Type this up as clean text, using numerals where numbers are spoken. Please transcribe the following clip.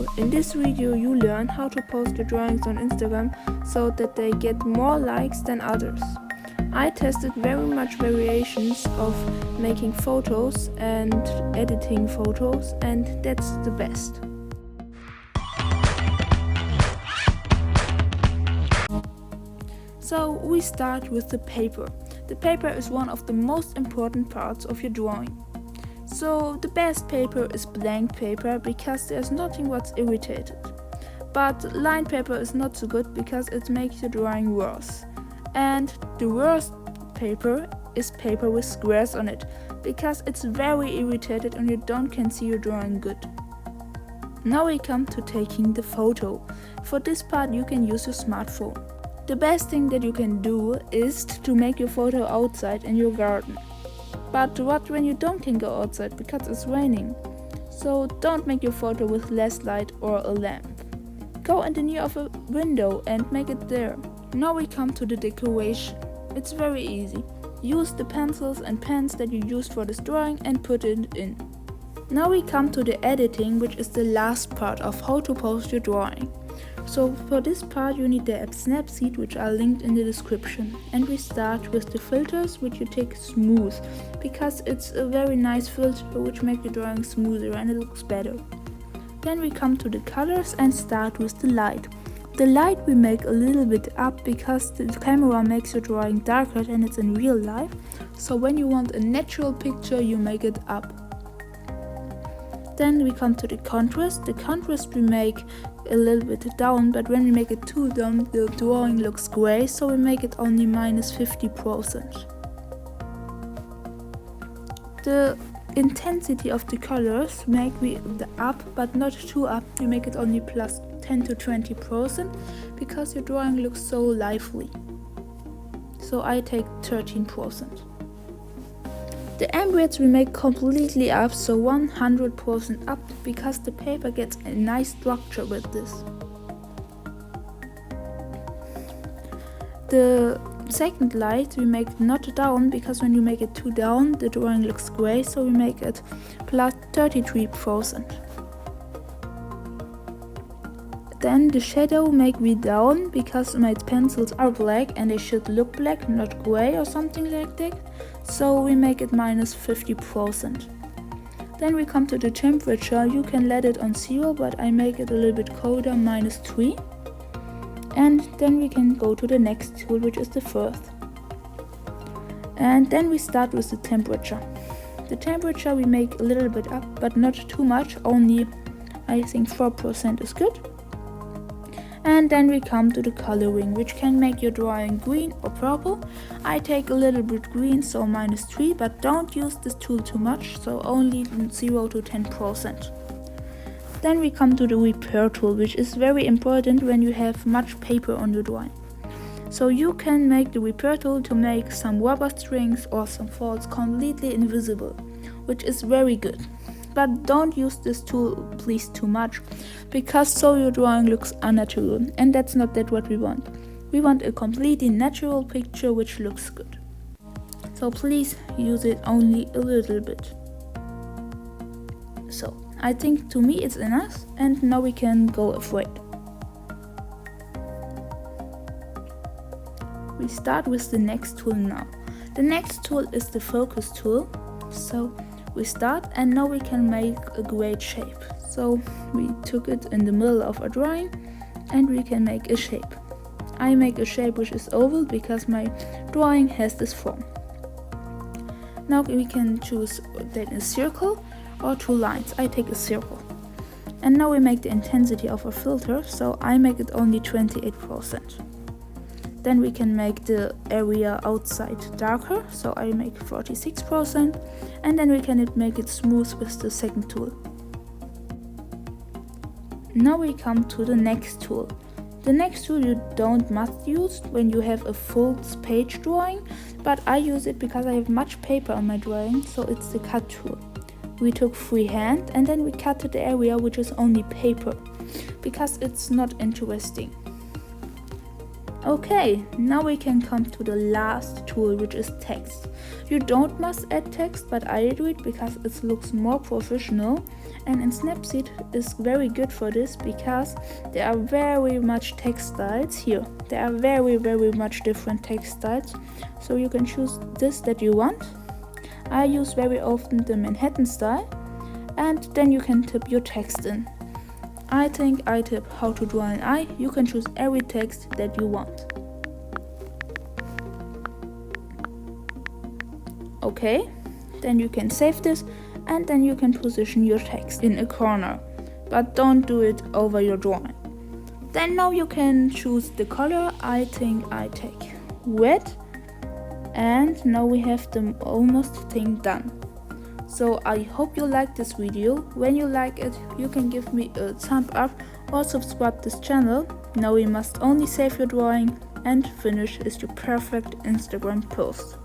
Hello, in this video you learn how to post your drawings on Instagram so that they get more likes than others. I tested very much variations of making photos and editing photos, and that's the best. So we start with the paper. The paper is one of the most important parts of your drawing. So the best paper is blank paper because there's nothing what's irritated. But lined paper is not so good because it makes your drawing worse. And the worst paper is paper with squares on it because it's very irritated and you can see your drawing good. Now we come to taking the photo. For this part you can use your smartphone. The best thing that you can do is to make your photo outside in your garden. But what when you can go outside because it's raining? So don't make your photo with less light or a lamp. Go in the near of a window and make it there. Now we come to the decoration. It's very easy. Use the pencils and pens that you used for this drawing and put it in. Now we come to the editing, which is the last part of how to post your drawing. So for this part you need the app Snapseed, which are linked in the description. And we start with the filters, which you take smooth, because it's a very nice filter which makes your drawing smoother and it looks better. Then we come to the colors and start with the light. The light we make a little bit up because the camera makes your drawing darker than it's in real life. So when you want a natural picture you make it up. Then we come to the contrast. The contrast we make a little bit down, but when we make it too down the drawing looks gray, so we make it only -50%. The intensity of the colors make we the up, but not too up. You make it only +10 to 20% because your drawing looks so lively. So I take 13%. The ambience we make completely up, so 100% up, because the paper gets a nice structure with this. The second light we make not down, because when you make it too down the drawing looks gray, so we make it +33%. Then the shadow make we down because my pencils are black and they should look black, not gray or something like that. So we make it -50%. Then we come to the temperature. You can let it on 0, but I make it a little bit colder, -3. And then we can go to the next tool, which is the first. And then we start with the temperature. The temperature we make a little bit up, but not too much, only I think 4% is good. And then we come to the coloring, which can make your drawing green or purple. I take a little bit green, so -3, but don't use this tool too much, so only 0 to 10%. Then we come to the repair tool, which is very important when you have much paper on your drawing. So you can make the repair tool to make some rubber strings or some faults completely invisible, which is very good. But don't use this tool please too much, because so your drawing looks unnatural, and that's not what we want. We want a completely natural picture which looks good. So please use it only a little bit. So I think to me it's enough, and now we can go afraid. We start with the next tool now. The next tool is the focus tool. So we start, and now we can make a great shape. So we took it in the middle of a drawing and we can make a shape. I make a shape which is oval because my drawing has this form. Now we can choose then a circle or 2 lines. I take a circle. And now we make the intensity of a filter, so I make it only 28%. Then we can make the area outside darker, so I make 46%, and then we can make it smooth with the second tool. Now we come to the next tool. The next tool you must use when you have a full page drawing, but I use it because I have much paper on my drawing, so it's the cut tool. We took freehand and then we cut the area which is only paper, because it's not interesting. Okay, now we can come to the last tool, which is text. You don't must add text, but I do it because it looks more professional, and in Snapseed is very good for this because there are very much text styles here. There are very much different text styles, so you can choose this that you want. I use very often the Manhattan style, and then you can type your text in. I think I type how to draw an eye. You can choose every text that you want. Okay, then you can save this, and then you can position your text in a corner, but don't do it over your drawing. Then now you can choose the color. I think I take red, and now we have the almost thing done. So I hope you like this video. When you like it, you can give me a thumb up or subscribe this channel. Now we must only save your drawing and finish is your perfect Instagram post.